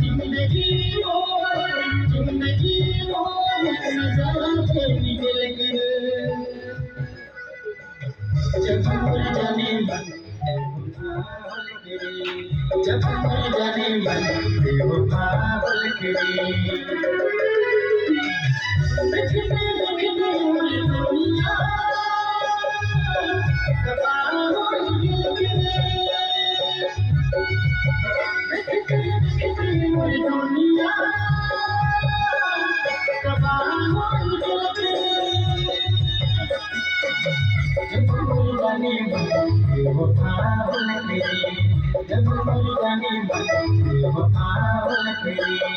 जिंदगी हो जिंदगी हो नजर से निकल गए जब मर जाने मन जब मर जाने मन बेवफा बोल के देखते देखते पूरी दुनिया तबाह हो गई देखते देखते पूरी दुनिया तबाह हो गई जब मर जाने मन बेवफा बोल के जब मर जाने मन बेवफा बोल के